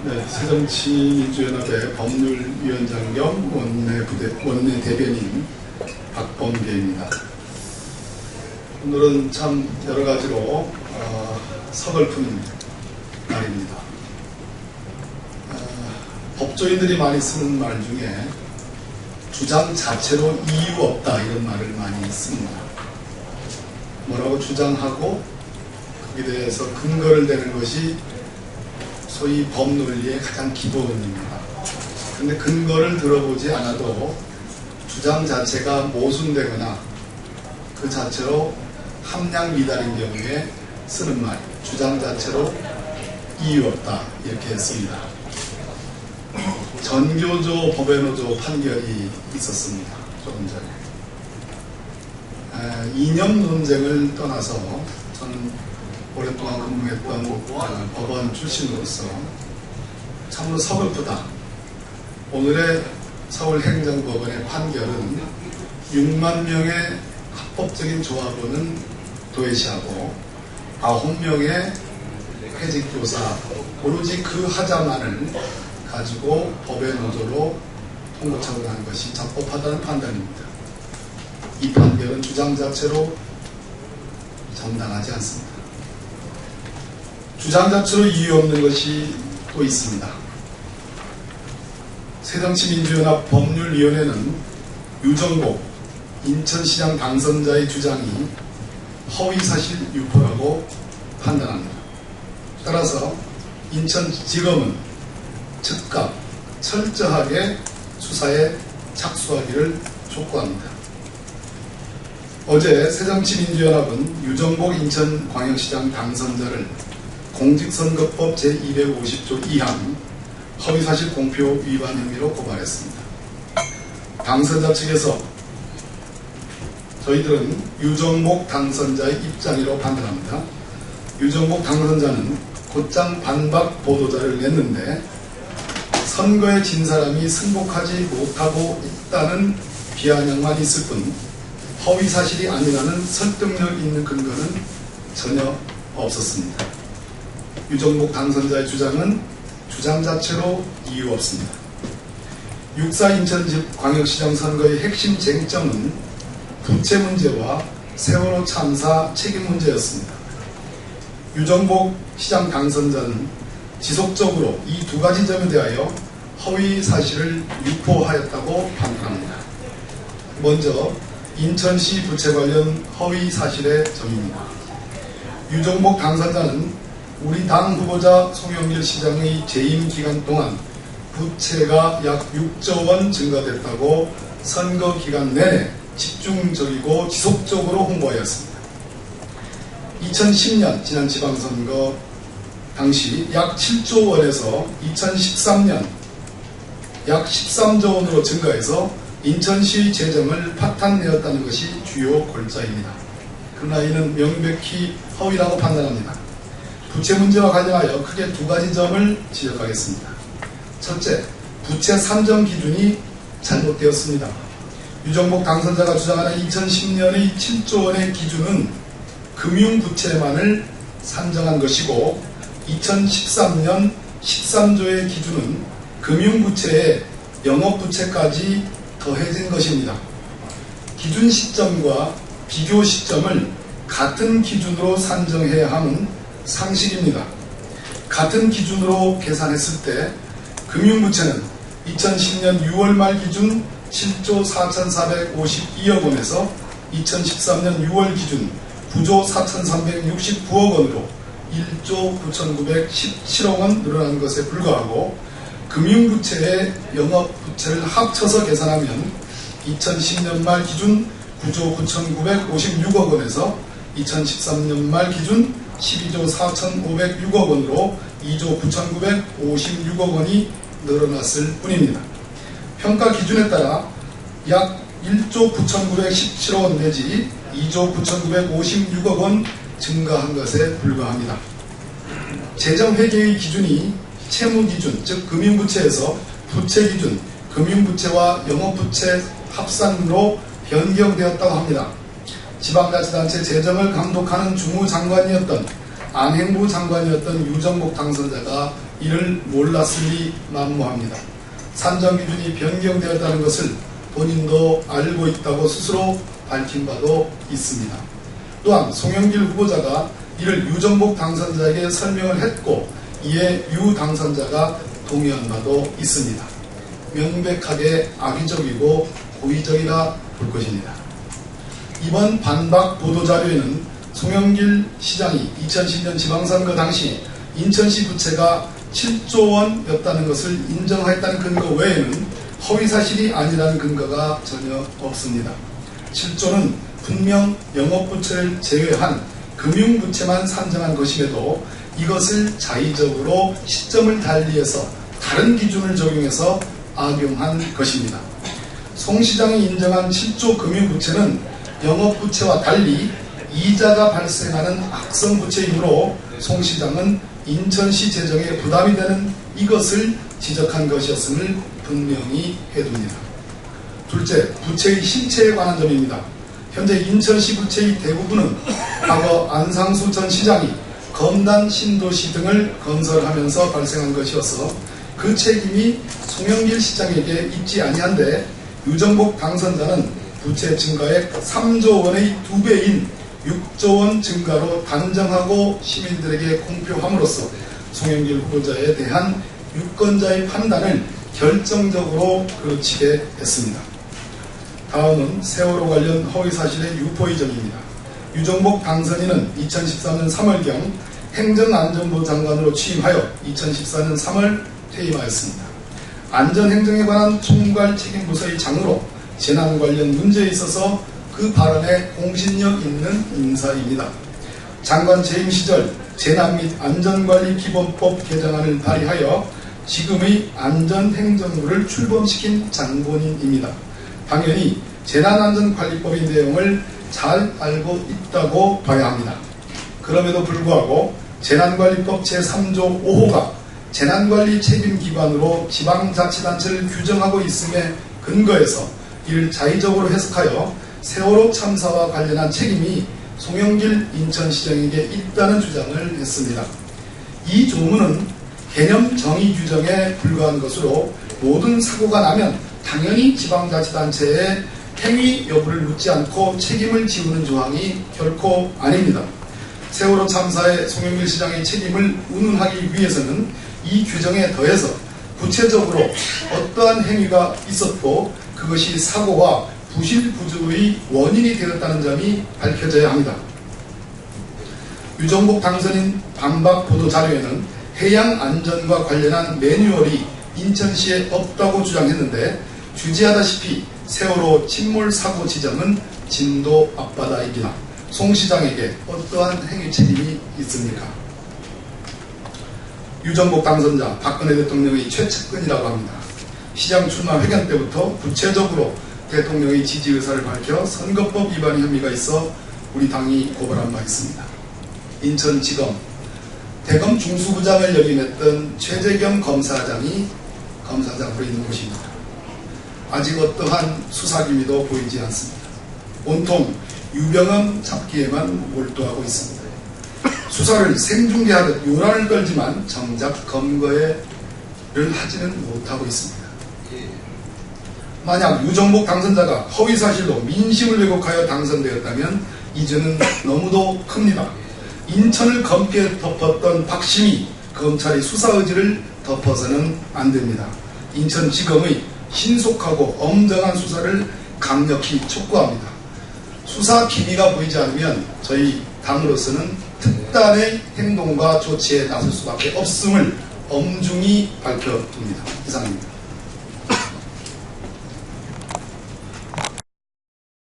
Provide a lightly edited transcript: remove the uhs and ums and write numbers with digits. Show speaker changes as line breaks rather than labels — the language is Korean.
네, 새정치민주연합의 법률위원장 겸 원내 대변인 박범계입니다. 오늘은 참 여러 가지로 서글픈 날입니다. 법조인들이 많이 쓰는 말 중에 주장 자체로 이유 없다 이런 말을 많이 씁니다. 뭐라고 주장하고 거기에 대해서 근거를 대는 것이 소위 법논리의 가장 기본입니다. 근데 근거를 들어보지 않아도 주장 자체가 모순되거나 그 자체로 함량 미달인 경우에 쓰는 말, 주장 자체로 이유 없다 이렇게 했습니다. 전교조 법외노조 판결이 있었습니다. 조금 전에 2년 논쟁을 떠나서 저는 오랫동안 근무했던 법원 출신으로서 참으로 서글프다. 오늘의 서울행정법원의 판결은 6만 명의 합법적인 조합원은 도외시하고 9명의 회직교사 오로지 그 하자만을 가지고 법의 노조로 통고 처분한 것이 적법하다는 판단입니다. 이 판결은 주장 자체로 정당하지 않습니다. 주장 자체로 이유 없는 것이 또 있습니다. 새정치민주연합 법률위원회는 유정복 인천시장 당선자의 주장이 허위사실 유포라고 판단합니다. 따라서 인천지검은 즉각 철저하게 수사에 착수하기를 촉구합니다. 어제 새정치민주연합은 유정복 인천광역시장 당선자를 공직선거법 제250조 2항 허위사실 공표 위반 혐의로 고발했습니다. 당선자 측에서 저희들은 유정복 당선자의 입장이라고 판단합니다. 유정복 당선자는 곧장 반박 보도자를 냈는데 선거에 진 사람이 승복하지 못하고 있다는 비아냥만 있을 뿐 허위사실이 아니라는 설득력 있는 근거는 전혀 없었습니다. 유정복 당선자의 주장은 주장 자체로 이유 없습니다. 6.4 인천광역시장 선거의 핵심 쟁점은 부채 문제와 세월호 참사 책임 문제였습니다. 유정복 시장 당선자는 지속적으로 이 두 가지 점에 대하여 허위 사실을 유포하였다고 판단합니다. 먼저 인천시 부채 관련 허위 사실의 점입니다. 유정복 당선자는 우리 당 후보자 송영길 시장의 재임 기간 동안 부채가 약 6조 원 증가됐다고 선거 기간 내내 집중적이고 지속적으로 홍보하였습니다. 2010년 지난 지방선거 당시 약 7조 원에서 2013년 약 13조 원으로 증가해서 인천시 재정을 파탄내었다는 것이 주요 골자입니다. 그러나 이는 명백히 허위라고 판단합니다. 부채 문제와 관련하여 크게 두 가지 점을 지적하겠습니다. 첫째, 부채 산정 기준이 잘못되었습니다. 유정복 당선자가 주장하는 2010년의 7조 원의 기준은 금융부채만을 산정한 것이고 2013년 13조의 기준은 금융부채에 영업부채까지 더해진 것입니다. 기준 시점과 비교 시점을 같은 기준으로 산정해야 하는 상식입니다. 같은 기준으로 계산했을 때 금융부채는 2010년 6월 말 기준 7조 4,452억 원에서 2013년 6월 기준 9조 4,369억 원으로 1조 9,917억 원 늘어난 것에 불과하고 금융부채의 영업부채를 합쳐서 계산하면 2010년 말 기준 9조 9,956억 원에서 2013년 말 기준 12조 4,506억 원으로 2조 9,956억 원이 늘어났을 뿐입니다. 평가 기준에 따라 약 1조 9,917억 원 내지 2조 9,956억 원 증가한 것에 불과합니다. 재정회계의 기준이 채무기준, 즉 금융부채에서 부채기준, 금융부채와 영업부채 합산으로 변경되었다고 합니다. 지방자치단체 재정을 감독하는 주무장관이었던 안행부 장관이었던 유정복 당선자가 이를 몰랐으리 만무합니다. 산정 기준이 변경되었다는 것을 본인도 알고 있다고 스스로 밝힌 바도 있습니다. 또한 송영길 후보자가 이를 유정복 당선자에게 설명을 했고 이에 유 당선자가 동의한 바도 있습니다. 명백하게 악의적이고 고의적이라 볼 것입니다. 이번 반박 보도자료에는 송영길 시장이 2010년 지방선거 당시 인천시 부채가 7조 원이었다는 것을 인정했다는 근거 외에는 허위사실이 아니라는 근거가 전혀 없습니다. 7조는 분명 영업부채를 제외한 금융부채만 산정한 것임에도 이것을 자의적으로 시점을 달리해서 다른 기준을 적용해서 악용한 것입니다. 송 시장이 인정한 7조 금융부채는 영업부채와 달리 이자가 발생하는 악성부채이므로 송 시장은 인천시 재정에 부담이 되는 이것을 지적한 것이었음을 분명히 해둡니다. 둘째, 부채의 실체에 관한 점입니다. 현재 인천시 부채의 대부분은 과거 안상수 전 시장이 검단 신도시 등을 건설하면서 발생한 것이어서 그 책임이 송영길 시장에게 있지 아니한데 유정복 당선자는 부채 증가액 3조 원의 2배인 6조 원 증가로 단정하고 시민들에게 공표함으로써 송영길 후보자에 대한 유권자의 판단을 결정적으로 그르치게 했습니다. 다음은 세월호 관련 허위사실의 유포의 점입니다. 유정복 당선인은 2013년 3월경 행정안전부 장관으로 취임하여 2014년 3월 퇴임하였습니다. 안전행정에 관한 총괄 책임부서의 장으로 재난 관련 문제에 있어서 그 발언에 공신력 있는 인사입니다. 장관 재임 시절 재난 및 안전관리 기본법 개정안을 발의하여 지금의 안전행정부를 출범시킨 장본인입니다. 당연히 재난안전관리법의 내용을 잘 알고 있다고 봐야 합니다. 그럼에도 불구하고 재난관리법 제3조 5호가 재난관리 책임기관으로 지방자치단체를 규정하고 있음에 근거해서 이를 자의적으로 해석하여 세월호 참사와 관련한 책임이 송영길 인천시장에게 있다는 주장을 했습니다. 이 조문은 개념 정의 규정에 불과한 것으로 모든 사고가 나면 당연히 지방자치단체의 행위 여부를 묻지 않고 책임을 지우는 조항이 결코 아닙니다. 세월호 참사의 송영길 시장의 책임을 운운하기 위해서는 이 규정에 더해서 구체적으로 어떠한 행위가 있었고 그것이 사고와 부실부조의 원인이 되었다는 점이 밝혀져야 합니다. 유정복 당선인 반박 보도자료에는 해양안전과 관련한 매뉴얼이 인천시에 없다고 주장했는데 주지하다시피 세월호 침몰사고 지점은 진도 앞바다입니다. 송 시장에게 어떠한 행위 책임이 있습니까? 유정복 당선자 박근혜 대통령의 최측근이라고 합니다. 시장 출마 회견 때부터 구체적으로 대통령의 지지 의사를 밝혀 선거법 위반 혐의가 있어 우리 당이 고발한 바 있습니다. 인천지검 대검 중수부장을 역임했던 최재경 검사장이 검사장으로 있는 곳입니다. 아직 어떠한 수사 기미도 보이지 않습니다. 온통 유병헌 잡기에만 몰두하고 있습니다. 수사를 생중계하듯 요란을 떨지만 정작 검거를 하지는 못하고 있습니다. 만약 유정복 당선자가 허위사실로 민심을 왜곡하여 당선되었다면 이 죄는 너무도 큽니다. 인천을 검게 덮었던 박심이 검찰의 수사 의지를 덮어서는 안 됩니다. 인천지검의 신속하고 엄정한 수사를 강력히 촉구합니다. 수사 기미가 보이지 않으면 저희 당으로서는 특단의 행동과 조치에 나설 수밖에 없음을 엄중히 밝혀둡니다. 이상입니다.